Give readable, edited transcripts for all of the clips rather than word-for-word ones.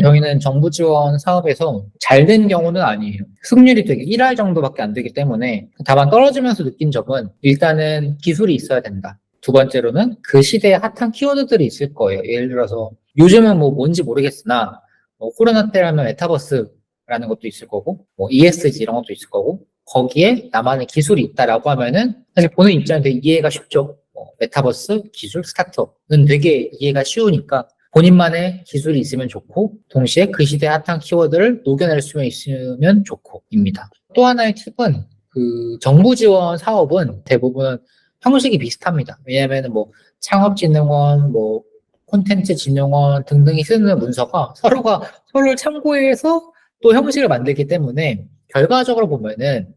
저희는 정부 지원 사업에서 잘 된 경우는 아니에요. 승률이 되게 1할 정도밖에 안 되기 때문에 다만 떨어지면서 느낀 점은 일단은 기술이 있어야 된다. 두 번째로는 그 시대에 핫한 키워드들이 있을 거예요. 예를 들어서 요즘은 뭐 뭔지 모르겠으나 코로나 때라면 메타버스라는 것도 있을 거고 뭐 ESG 이런 것도 있을 거고 거기에 나만의 기술이 있다라고 하면은 사실 보는 입장에 되게 이해가 쉽죠. 메타버스 기술 스타트업은 되게 이해가 쉬우니까 본인만의 기술이 있으면 좋고 동시에 그 시대의 핫한 키워드를 녹여낼 수 있으면 좋고입니다. 또 하나의 팁은 그 정부 지원 사업은 대부분 형식이 비슷합니다. 왜냐하면 뭐 창업진흥원, 뭐 콘텐츠진흥원 등등이 쓰는 문서가 서로가 서로를 참고해서 또 형식을 만들기 때문에 결과적으로 보면은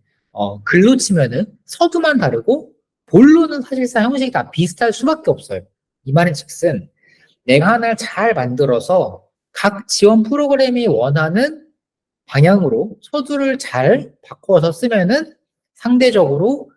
글로 치면은 서두만 다르고 본론은 사실상 형식이 다 비슷할 수밖에 없어요. 이 말인즉슨 내가 하나를 잘 만들어서 각 지원 프로그램이 원하는 방향으로 서두를 잘 바꿔서 쓰면은 상대적으로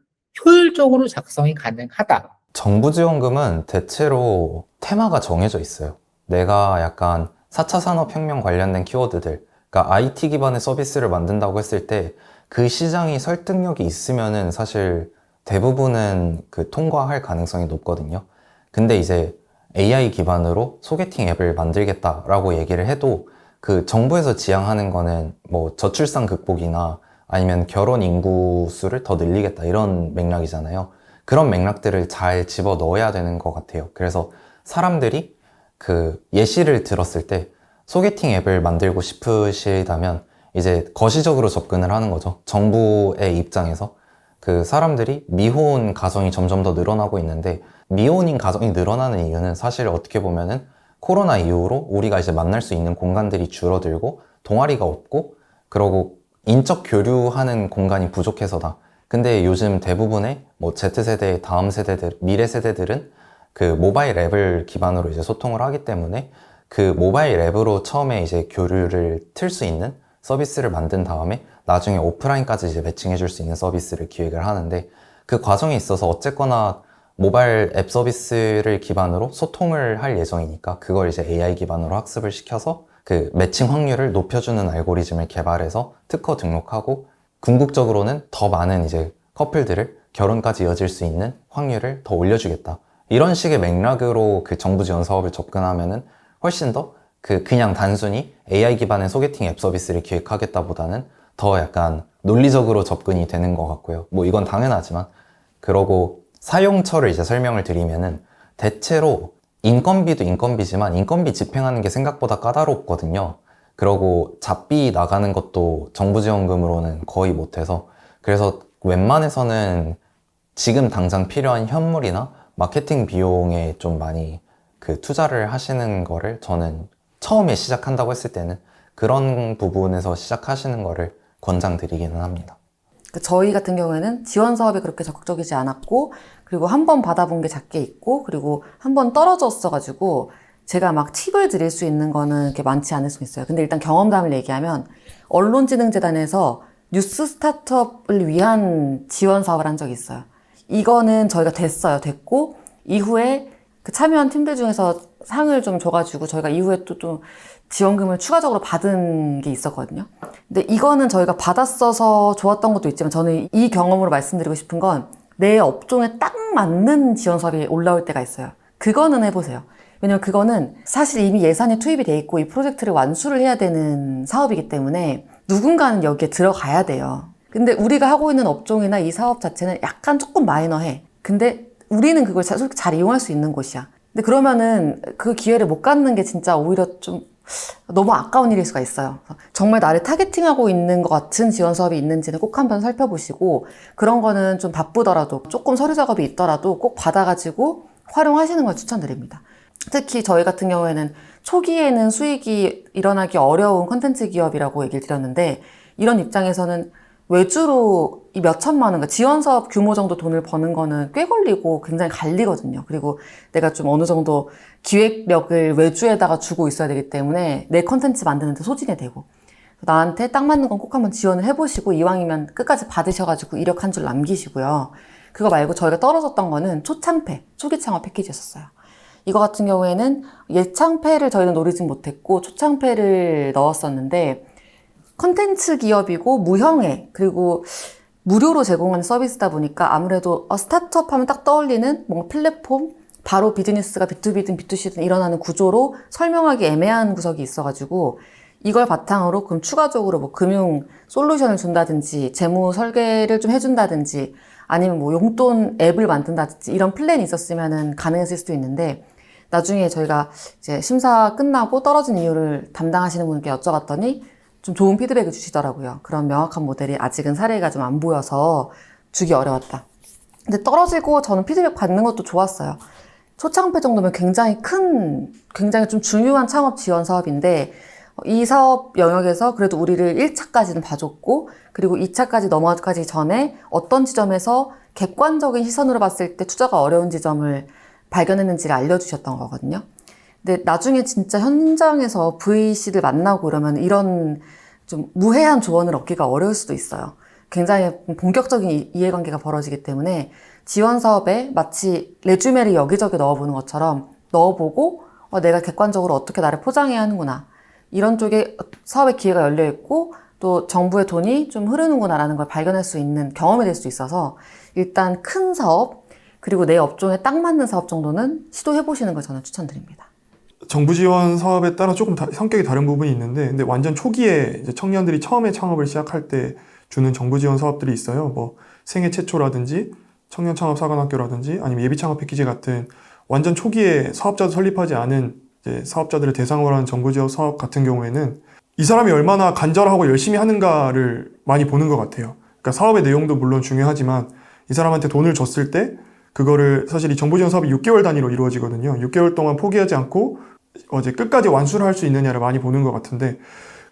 효율적으로 작성이 가능하다. 정부 지원금은 대체로 테마가 정해져 있어요. 내가 약간 4차 산업혁명 관련된 키워드들, 그러니까 IT 기반의 서비스를 만든다고 했을 때 그 시장이 설득력이 있으면은 사실 대부분은 그 통과할 가능성이 높거든요. 근데 이제 AI 기반으로 소개팅 앱을 만들겠다라고 얘기를 해도 그 정부에서 지향하는 거는 뭐 저출산 극복이나 아니면 결혼 인구 수를 더 늘리겠다 이런 맥락이잖아요. 그런 맥락들을 잘 집어 넣어야 되는 것 같아요. 그래서 사람들이 그 예시를 들었을 때 소개팅 앱을 만들고 싶으시다면 이제 거시적으로 접근을 하는 거죠. 정부의 입장에서 그 사람들이 미혼 가정이 점점 더 늘어나고 있는데 미혼인 가정이 늘어나는 이유는 사실 어떻게 보면은 코로나 이후로 우리가 이제 만날 수 있는 공간들이 줄어들고 동아리가 없고 그러고 인적 교류하는 공간이 부족해서다. 근데 요즘 대부분의 뭐 Z세대, 다음 세대들, 미래 세대들은 그 모바일 앱을 기반으로 이제 소통을 하기 때문에 그 모바일 앱으로 처음에 이제 교류를 틀 수 있는 서비스를 만든 다음에 나중에 오프라인까지 이제 매칭해 줄 수 있는 서비스를 기획을 하는데 그 과정에 있어서 어쨌거나 모바일 앱 서비스를 기반으로 소통을 할 예정이니까 그걸 이제 AI 기반으로 학습을 시켜서 그 매칭 확률을 높여주는 알고리즘을 개발해서 특허 등록하고 궁극적으로는 더 많은 이제 커플들을 결혼까지 이어질 수 있는 확률을 더 올려주겠다. 이런 식의 맥락으로 그 정부 지원 사업을 접근하면은 훨씬 더 그냥 단순히 AI 기반의 소개팅 앱 서비스를 기획하겠다보다는 더 약간 논리적으로 접근이 되는 것 같고요. 뭐 이건 당연하지만 그러고 사용처를 이제 설명을 드리면은 대체로 인건비도 인건비지만 인건비 집행하는 게 생각보다 까다롭거든요. 그러고 잡비 나가는 것도 정부 지원금으로는 거의 못해서 그래서 웬만해서는 지금 당장 필요한 현물이나 마케팅 비용에 좀 많이 그 투자를 하시는 거를 저는 처음에 시작한다고 했을 때는 그런 부분에서 시작하시는 거를 권장드리기는 합니다. 저희 같은 경우에는 지원 사업에 그렇게 적극적이지 않았고, 그리고 한 번 받아본 게 작게 있고, 그리고 한 번 떨어졌어가지고, 제가 막 팁을 드릴 수 있는 거는 이렇게 많지 않을 수 있어요. 근데 일단 경험담을 얘기하면, 언론지능재단에서 뉴스 스타트업을 위한 지원 사업을 한 적이 있어요. 이거는 저희가 됐고, 이후에 그 참여한 팀들 중에서 상을 좀 줘가지고, 저희가 이후에 또 지원금을 추가적으로 받은 게 있었거든요. 근데 이거는 저희가 받았어서 좋았던 것도 있지만 저는 이 경험으로 말씀드리고 싶은 건 내 업종에 딱 맞는 지원 사업이 올라올 때가 있어요. 그거는 해보세요. 왜냐면 그거는 사실 이미 예산이 투입이 돼 있고 이 프로젝트를 완수를 해야 되는 사업이기 때문에 누군가는 여기에 들어가야 돼요. 근데 우리가 하고 있는 업종이나 이 사업 자체는 약간 조금 마이너해. 근데 우리는 그걸 솔직히 잘 이용할 수 있는 곳이야. 근데 그러면은 그 기회를 못 갖는 게 진짜 오히려 좀 너무 아까운 일일 수가 있어요. 정말 나를 타겟팅하고 있는 것 같은 지원 사업이 있는지는 꼭 한번 살펴보시고 그런 거는 좀 바쁘더라도 조금 서류 작업이 있더라도 꼭 받아가지고 활용하시는 걸 추천드립니다. 특히 저희 같은 경우에는 초기에는 수익이 일어나기 어려운 콘텐츠 기업이라고 얘기를 드렸는데 이런 입장에서는 외주로 이 몇천만 원, 그러니까 지원 사업 규모 정도 돈을 버는 거는 꽤 걸리고 굉장히 갈리거든요. 그리고 내가 좀 어느 정도 기획력을 외주에다가 주고 있어야 되기 때문에 내 콘텐츠 만드는 데 소진이 되고 나한테 딱 맞는 건 꼭 한번 지원을 해보시고 이왕이면 끝까지 받으셔가지고 이력 한 줄 남기시고요. 그거 말고 저희가 떨어졌던 거는 초창패, 초기 창업 패키지였었어요. 이거 같은 경우에는 예창패를 저희는 노리진 못했고 초창패를 넣었었는데 컨텐츠 기업이고 무형해 그리고 무료로 제공하는 서비스다 보니까 아무래도 스타트업 하면 딱 떠올리는 뭔가 플랫폼 바로 비즈니스가 B2B든 B2C든 일어나는 구조로 설명하기 애매한 구석이 있어가지고 이걸 바탕으로 그럼 추가적으로 뭐 금융 솔루션을 준다든지 재무 설계를 좀 해준다든지 아니면 뭐 용돈 앱을 만든다든지 이런 플랜이 있었으면은 가능했을 수도 있는데 나중에 저희가 이제 심사 끝나고 떨어진 이유를 담당하시는 분께 여쭤봤더니 좀 좋은 피드백을 주시더라고요. 그런 명확한 모델이 아직은 사례가 좀 안 보여서 주기 어려웠다. 근데 떨어지고 저는 피드백 받는 것도 좋았어요. 초창패 정도면 굉장히 좀 중요한 창업 지원 사업인데 이 사업 영역에서 그래도 우리를 1차까지는 봐줬고 그리고 2차까지 넘어가기 전에 어떤 지점에서 객관적인 시선으로 봤을 때 투자가 어려운 지점을 발견했는지를 알려주셨던 거거든요. 근데 나중에 진짜 현장에서 VC들 만나고 이러면 이런 좀 무해한 조언을 얻기가 어려울 수도 있어요. 굉장히 본격적인 이해관계가 벌어지기 때문에 지원 사업에 마치 레주메를 여기저기 넣어보는 것처럼 넣어보고 내가 객관적으로 어떻게 나를 포장해야 하는구나. 이런 쪽에 사업의 기회가 열려있고 또 정부의 돈이 좀 흐르는구나라는 걸 발견할 수 있는 경험이 될 수 있어서 일단 큰 사업 그리고 내 업종에 딱 맞는 사업 정도는 시도해보시는 걸 저는 추천드립니다. 정부 지원 사업에 따라 조금 성격이 다른 부분이 있는데 근데 완전 초기에 이제 청년들이 처음에 창업을 시작할 때 주는 정부 지원 사업들이 있어요. 뭐 생애 최초라든지 청년 창업 사관학교라든지 아니면 예비 창업 패키지 같은 완전 초기에 사업자도 설립하지 않은 이제 사업자들을 대상으로 한 정부 지원 사업 같은 경우에는 이 사람이 얼마나 간절하고 열심히 하는가를 많이 보는 것 같아요. 그러니까 사업의 내용도 물론 중요하지만 이 사람한테 돈을 줬을 때 그거를 사실 이 정부 지원 사업이 6개월 단위로 이루어지거든요. 6개월 동안 포기하지 않고 이제 끝까지 완수를 할 수 있느냐를 많이 보는 것 같은데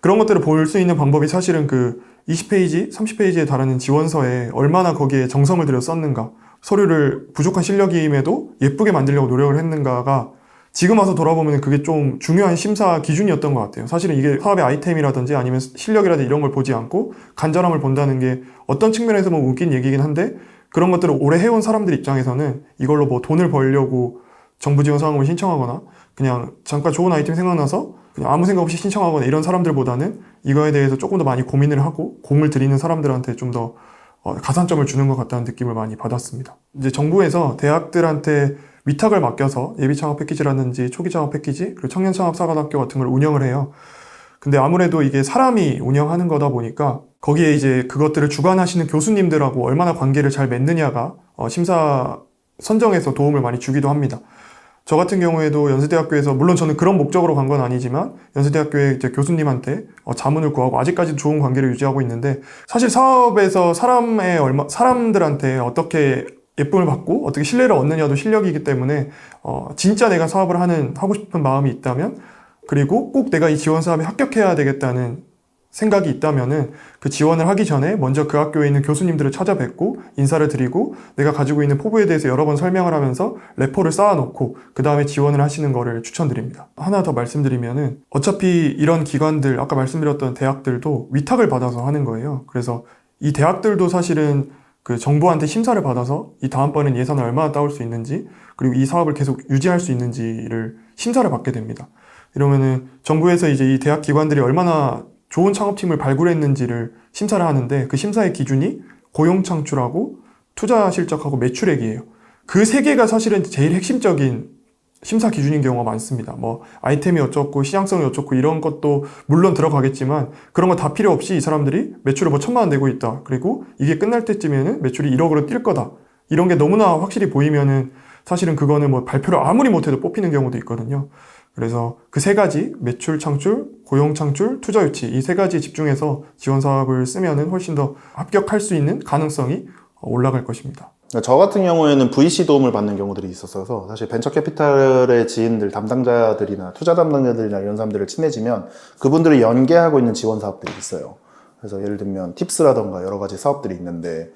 그런 것들을 볼 수 있는 방법이 사실은 그 20페이지, 30페이지에 달하는 지원서에 얼마나 거기에 정성을 들여 썼는가 서류를 부족한 실력임에도 예쁘게 만들려고 노력을 했는가가 지금 와서 돌아보면 그게 좀 중요한 심사 기준이었던 것 같아요. 사실은 이게 사업의 아이템이라든지 아니면 실력이라든지 이런 걸 보지 않고 간절함을 본다는 게 어떤 측면에서 뭐 웃긴 얘기긴 한데 그런 것들을 오래 해온 사람들 입장에서는 이걸로 뭐 돈을 벌려고 정부 지원 사업을 신청하거나 그냥 잠깐 좋은 아이템 생각나서 그냥 아무 생각 없이 신청하거나 이런 사람들보다는 이거에 대해서 조금 더 많이 고민을 하고 공을 들이는 사람들한테 좀 더 가산점을 주는 것 같다는 느낌을 많이 받았습니다. 이제 정부에서 대학들한테 위탁을 맡겨서 예비 창업 패키지라든지 초기 창업 패키지 그리고 청년 창업 사관학교 같은 걸 운영을 해요. 근데 아무래도 이게 사람이 운영하는 거다 보니까 거기에 이제 그것들을 주관하시는 교수님들하고 얼마나 관계를 잘 맺느냐가 심사 선정에서 도움을 많이 주기도 합니다. 저 같은 경우에도 연세대학교에서 물론 저는 그런 목적으로 간 건 아니지만 연세대학교의 이제 교수님한테 자문을 구하고 아직까지 좋은 관계를 유지하고 있는데 사실 사업에서 사람들한테 어떻게 예쁨을 받고 어떻게 신뢰를 얻느냐도 실력이기 때문에 진짜 내가 사업을 하고 싶은 마음이 있다면 그리고 꼭 내가 이 지원 사업에 합격해야 되겠다는 생각이 있다면은 그 지원을 하기 전에 먼저 그 학교에 있는 교수님들을 찾아뵙고 인사를 드리고 내가 가지고 있는 포부에 대해서 여러 번 설명을 하면서 레포를 쌓아놓고 그 다음에 지원을 하시는 거를 추천드립니다. 하나 더 말씀드리면은 어차피 이런 기관들 아까 말씀드렸던 대학들도 위탁을 받아서 하는 거예요. 그래서 이 대학들도 사실은 그 정부한테 심사를 받아서 이 다음번엔 예산을 얼마나 따올 수 있는지 그리고 이 사업을 계속 유지할 수 있는지를 심사를 받게 됩니다. 이러면은 정부에서 이제 이 대학 기관들이 얼마나 좋은 창업팀을 발굴했는지를 심사를 하는데 그 심사의 기준이 고용 창출하고 투자 실적하고 매출액이에요. 그 세 개가 사실은 제일 핵심적인 심사 기준인 경우가 많습니다. 뭐 아이템이 어쩌고 시장성이 어쩌고 이런 것도 물론 들어가겠지만 그런 거 다 필요 없이 이 사람들이 매출을 뭐 1,000만 원 내고 있다. 그리고 이게 끝날 때쯤에는 매출이 1억으로 뛸 거다. 이런 게 너무나 확실히 보이면은 사실은 그거는 뭐 발표를 아무리 못해도 뽑히는 경우도 있거든요. 그래서 그 세 가지 매출 창출, 고용 창출, 투자 유치 이 세 가지에 집중해서 지원 사업을 쓰면은 훨씬 더 합격할 수 있는 가능성이 올라갈 것입니다. 저 같은 경우에는 VC 도움을 받는 경우들이 있었어서 사실 벤처 캐피탈의 지인들, 담당자들이나 투자 담당자들이나 이런 사람들을 친해지면 그분들이 연계하고 있는 지원 사업들이 있어요. 그래서 예를 들면 팁스라던가 여러 가지 사업들이 있는데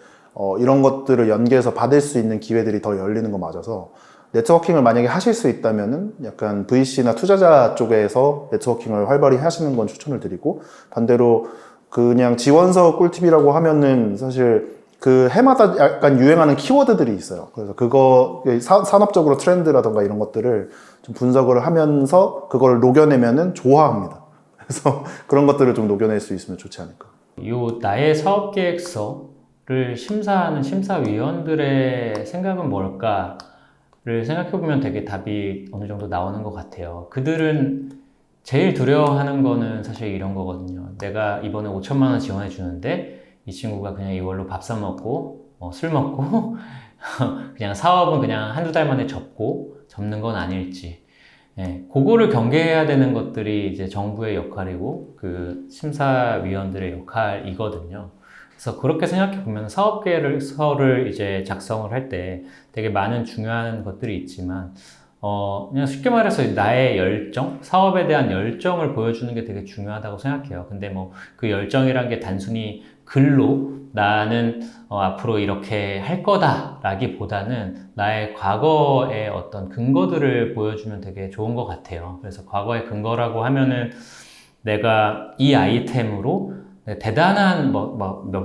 이런 것들을 연계해서 받을 수 있는 기회들이 더 열리는 거 맞아서 네트워킹을 만약에 하실 수 있다면은 약간 VC나 투자자 쪽에서 네트워킹을 활발히 하시는 건 추천을 드리고 반대로 그냥 지원서 꿀팁이라고 하면은 사실 그 해마다 약간 유행하는 키워드들이 있어요. 그래서 그거 산업적으로 트렌드라던가 이런 것들을 좀 분석을 하면서 그걸 녹여내면은 좋아합니다. 그래서 그런 것들을 좀 녹여낼 수 있으면 좋지 않을까. 요 나의 사업계획서를 심사하는 심사위원들의 생각은 뭘까를 생각해보면 되게 답이 어느 정도 나오는 것 같아요. 그들은 제일 두려워하는 거는 사실 이런 거거든요. 내가 이번에 5천만 원 지원해 주는데 이 친구가 그냥 이걸로 밥 사 먹고 술 먹고 그냥 사업은 그냥 한두 달 만에 접는 건 아닐지. 예, 그거를 경계해야 되는 것들이 이제 정부의 역할이고 그 심사위원들의 역할이거든요. 그래서 그렇게 생각해 보면 사업계획서를 이제 작성을 할 때 되게 많은 중요한 것들이 있지만 그냥 쉽게 말해서 나의 열정, 사업에 대한 열정을 보여주는 게 되게 중요하다고 생각해요. 근데 뭐 그 열정이란 게 단순히 글로 나는 앞으로 이렇게 할 거다 라기보다는 나의 과거의 어떤 근거들을 보여주면 되게 좋은 것 같아요. 그래서 과거의 근거라고 하면은 내가 이 아이템으로 대단한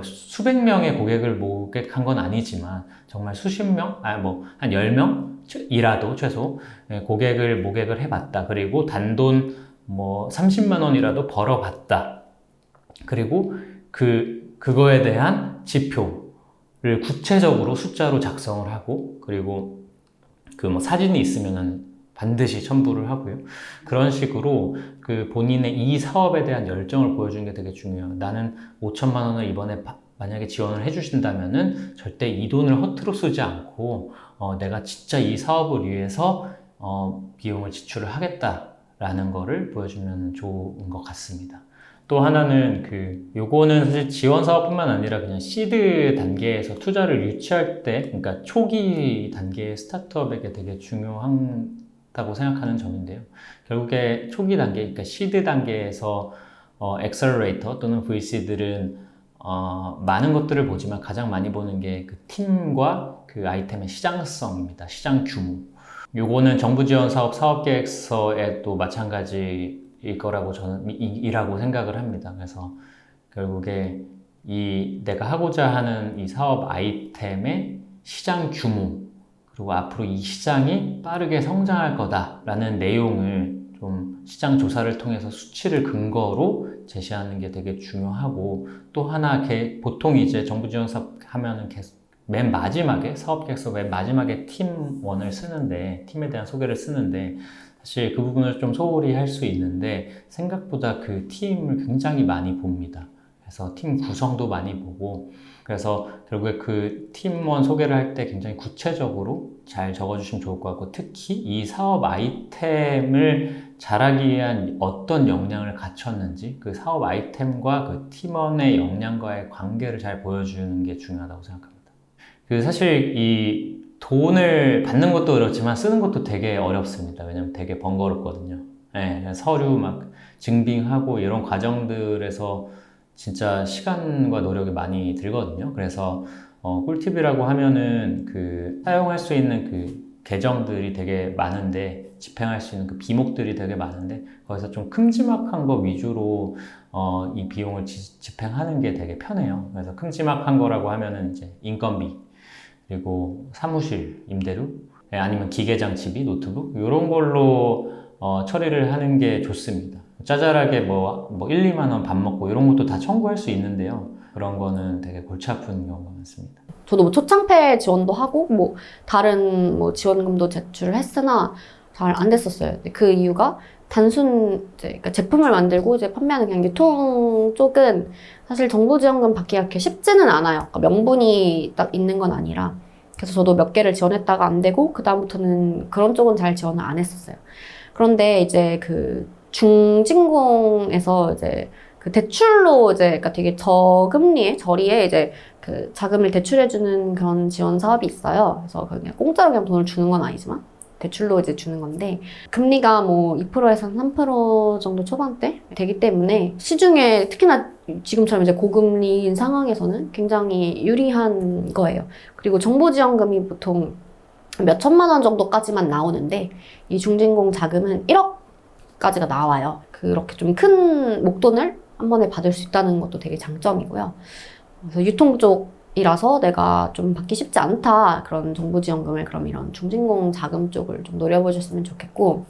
수백 명의 고객을 모객한 건 아니지만 정말 수십 명, 한 10명이라도 최소 고객을 모객을 해봤다. 그리고 단돈 30만 원이라도 벌어봤다. 그리고 그거에 대한 지표를 구체적으로 숫자로 작성을 하고, 그리고 사진이 있으면은 반드시 첨부를 하고요. 그런 식으로 그 본인의 이 사업에 대한 열정을 보여주는 게 되게 중요해요. 나는 5천만 원을 이번에 만약에 지원을 해주신다면은 절대 이 돈을 허투루 쓰지 않고 내가 진짜 이 사업을 위해서 비용을 지출을 하겠다라는 거를 보여주면 좋은 것 같습니다. 또 하나는 요거는 사실 지원 사업뿐만 아니라 그냥 시드 단계에서 투자를 유치할 때, 그러니까 초기 단계의 스타트업에게 되게 중요하다고 생각하는 점인데요. 결국에 초기 단계, 그러니까 시드 단계에서 엑셀러레이터 또는 VC들은 많은 것들을 보지만 가장 많이 보는 게 그 팀과 그 아이템의 시장성입니다. 시장 규모. 요거는 정부 지원 사업 사업계획서에도 마찬가지일 거라고 저는 이라고 생각을 합니다. 그래서 결국에 내가 하고자 하는 이 사업 아이템의 시장 규모, 그리고 앞으로 이 시장이 빠르게 성장할 거다라는 내용을 좀 시장 조사를 통해서 수치를 근거로 제시하는 게 되게 중요하고, 또 하나 보통 이제 정부 지원 사업 하면은 맨 마지막에 사업계획서 맨 마지막에 팀원을 쓰는데, 팀에 대한 소개를 쓰는데 사실 그 부분을 좀 소홀히 할 수 있는데 생각보다 그 팀을 굉장히 많이 봅니다. 그래서 팀 구성도 많이 보고, 그래서 결국에 그 팀원 소개를 할 때 굉장히 구체적으로 잘 적어주시면 좋을 것 같고, 특히 이 사업 아이템을 잘하기 위한 어떤 역량을 갖췄는지 그 사업 아이템과 그 팀원의 역량과의 관계를 잘 보여주는 게 중요하다고 생각합니다. 사실 이 돈을 받는 것도 그렇지만 쓰는 것도 되게 어렵습니다. 왜냐면 되게 번거롭거든요. 네, 서류 막 증빙하고 이런 과정들에서 진짜 시간과 노력이 많이 들거든요. 그래서 꿀팁이라고 하면은 사용할 수 있는 계정들이 되게 많은데, 집행할 수 있는 비목들이 되게 많은데, 거기서 좀 큼지막한 거 위주로 이 비용을 집행하는 게 되게 편해요. 그래서 큼지막한 거라고 하면은 이제 인건비, 그리고 사무실 임대료, 아니면 기계장치비, 노트북 이런 걸로 처리를 하는 게 좋습니다. 짜잘하게 1, 2만 원 밥 먹고 이런 것도 다 청구할 수 있는데요. 그런 거는 되게 골치 아픈 경우가 많습니다. 저도 초창패 지원도 하고 다른 지원금도 제출했으나 잘 안 됐었어요. 근데 그 이유가 단순 그러니까 제품을 만들고 이제 판매하는 그냥 유통 쪽은 사실 정부 지원금 받기가 그렇게 쉽지는 않아요. 그러니까 명분이 딱 있는 건 아니라. 그래서 저도 몇 개를 지원했다가 안 되고 그다음부터는 그런 쪽은 잘 지원을 안 했었어요. 그런데 이제 중진공에서 이제 대출로 그러니까 되게 저금리에 저리에 이제 자금을 대출해주는 그런 지원 사업이 있어요. 그래서 그냥 공짜로 그냥 돈을 주는 건 아니지만 대출로 이제 주는 건데, 금리가 2%에서 3% 정도 초반대 되기 때문에 시중에 특히나 지금처럼 이제 고금리인 상황에서는 굉장히 유리한 거예요. 그리고 정부 지원금이 보통 몇 천만 원 정도까지만 나오는데 이 중진공 자금은 1억까지가 나와요. 그렇게 좀 큰 목돈을 한 번에 받을 수 있다는 것도 되게 장점이고요. 그래서 유통 쪽 이라서 내가 좀 받기 쉽지 않다. 그런 정부 지원금을 그럼 이런 중진공 자금 쪽을 좀 노려보셨으면 좋겠고,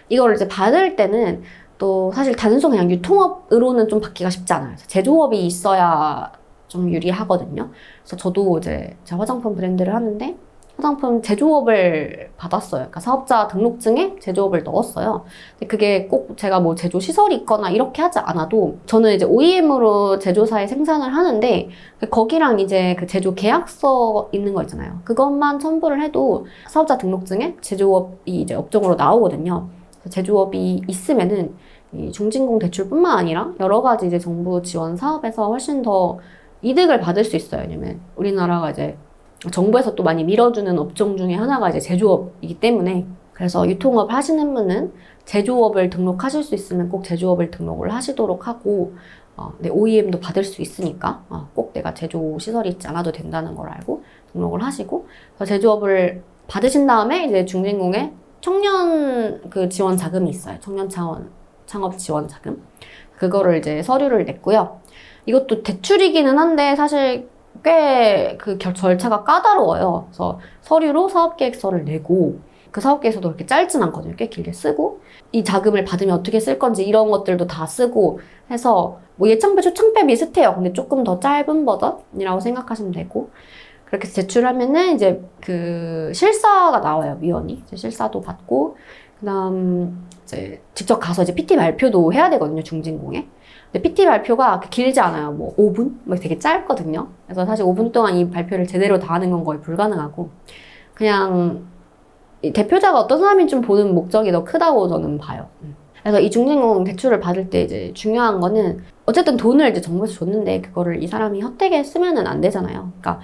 이걸 이제 받을 때는 또 사실 단순 그냥 유통업으로는 좀 받기가 쉽지 않아요. 제조업이 있어야 좀 유리하거든요. 그래서 저도 이제 제가 화장품 브랜드를 하는데 화장품 제조업을 받았어요. 그러니까 사업자 등록증에 제조업을 넣었어요. 근데 그게 꼭 제가 뭐 제조 시설이 있거나 이렇게 하지 않아도 저는 이제 OEM으로 제조사에 생산을 하는데 거기랑 이제 그 제조 계약서 있는 거 있잖아요. 그것만 첨부를 해도 사업자 등록증에 제조업이 이제 업종으로 나오거든요. 그래서 제조업이 있으면은 이 중진공 대출뿐만 아니라 여러 가지 이제 정부 지원 사업에서 훨씬 더 이득을 받을 수 있어요. 왜냐면 우리나라가 이제 정부에서 또 많이 밀어주는 업종 중에 하나가 이제 제조업이기 때문에, 그래서 유통업 하시는 분은 제조업을 등록하실 수 있으면 꼭 제조업을 등록을 하시도록 하고, 네, OEM도 받을 수 있으니까 꼭 내가 제조 시설이 있지 않아도 된다는 걸 알고 등록을 하시고, 그래서 제조업을 받으신 다음에 이제 중진공에 청년 그 지원 자금이 있어요. 청년 창업 지원 자금. 그거를 이제 서류를 냈고요. 이것도 대출이기는 한데 사실 꽤 그 절차가 까다로워요. 그래서 서류로 사업계획서를 내고, 그 사업계획서도 그렇게 짧진 않거든요. 꽤 길게 쓰고, 이 자금을 받으면 어떻게 쓸 건지 이런 것들도 다 쓰고 해서 뭐 예창배, 초창배 비슷해요. 근데 조금 더 짧은 버전이라고 생각하시면 되고, 그렇게 제출하면은 이제 그 실사가 나와요. 위원이. 이제 실사도 받고, 그다음 이제 직접 가서 이제 PT 발표도 해야 되거든요. 중진공에. 근데 PT 발표가 길지 않아요. 뭐 5분? 뭐 되게 짧거든요. 그래서 사실 5분 동안 이 발표를 제대로 다 하는 건 거의 불가능하고, 그냥 이 대표자가 어떤 사람인지 좀 보는 목적이 더 크다고 저는 봐요. 그래서 이 중진공 대출을 받을 때 이제 중요한 거는 어쨌든 돈을 이제 정부에서 줬는데 그거를 이 사람이 헛되게 쓰면은 안 되잖아요. 그러니까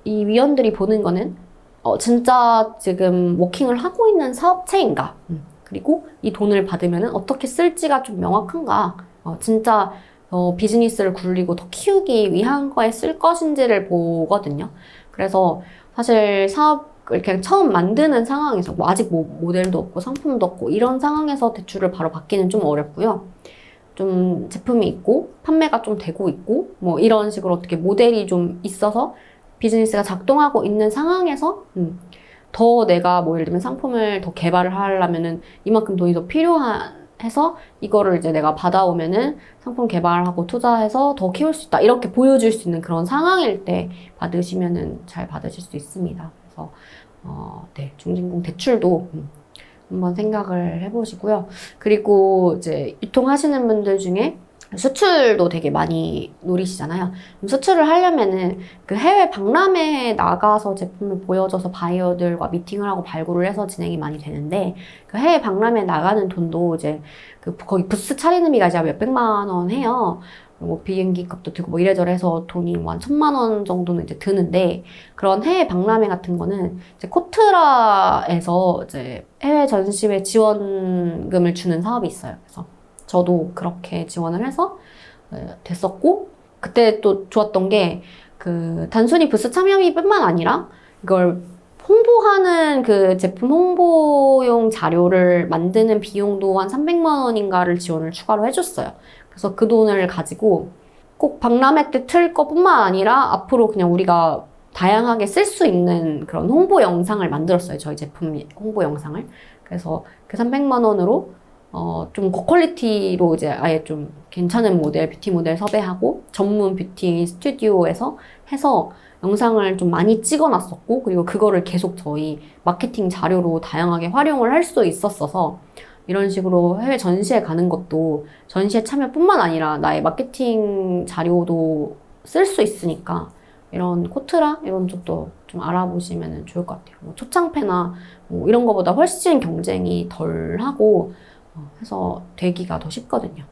이 위원들이 보는 거는 진짜 지금 워킹을 하고 있는 사업체인가? 그리고 이 돈을 받으면은 어떻게 쓸지가 좀 명확한가? 진짜 비즈니스를 굴리고 더 키우기 위한 거에 쓸 것인지를 보거든요. 그래서 사실 사업을 그냥 처음 만드는 상황에서 뭐 아직 뭐 모델도 없고 상품도 없고 이런 상황에서 대출을 바로 받기는 좀 어렵고요. 좀 제품이 있고 판매가 좀 되고 있고 뭐 이런 식으로 어떻게 모델이 좀 있어서 비즈니스가 작동하고 있는 상황에서 더 내가 뭐 예를 들면 상품을 더 개발을 하려면은 이만큼 돈이 더 필요해서 이거를 이제 내가 받아오면은 상품 개발하고 투자해서 더 키울 수 있다. 이렇게 보여줄 수 있는 그런 상황일 때 받으시면은 잘 받으실 수 있습니다. 그래서 네, 중진공 대출도 한번 생각을 해보시고요. 그리고 이제 유통하시는 분들 중에 수출도 되게 많이 노리시잖아요. 수출을 하려면은 그 해외 박람회에 나가서 제품을 보여줘서 바이어들과 미팅을 하고 발굴을 해서 진행이 많이 되는데, 그 해외 박람회에 나가는 돈도 이제 거기 부스 차리는 비가 이제 몇백만 원 해요. 뭐 비행기 값도 들고 뭐 이래저래 해서 돈이 뭐 한 1,000만 원 정도는 이제 드는데, 그런 해외 박람회 같은 거는 이제 코트라에서 이제 해외 전시회 지원금을 주는 사업이 있어요. 그래서 저도 그렇게 지원을 해서 됐었고, 그때 또 좋았던 게 그 단순히 부스 참여비뿐만 아니라 이걸 홍보하는 그 제품 홍보용 자료를 만드는 비용도 한 300만 원인가를 지원을 추가로 해줬어요. 그래서 그 돈을 가지고 꼭 박람회 때 틀 것뿐만 아니라 앞으로 그냥 우리가 다양하게 쓸 수 있는 그런 홍보 영상을 만들었어요. 저희 제품 홍보 영상을. 그래서 그 300만 원으로 좀 고퀄리티로 이제 아예 좀 괜찮은 모델, 뷰티 모델 섭외하고 전문 뷰티 스튜디오에서 해서 영상을 좀 많이 찍어놨었고, 그리고 그거를 계속 저희 마케팅 자료로 다양하게 활용을 할 수 있었어서 이런 식으로 해외 전시회 가는 것도 전시회 참여뿐만 아니라 나의 마케팅 자료도 쓸 수 있으니까 이런 코트라 이런 쪽도 좀 알아보시면 좋을 것 같아요. 뭐 초창패나 뭐 이런 거보다 훨씬 경쟁이 덜하고 해서 되기가 더 쉽거든요.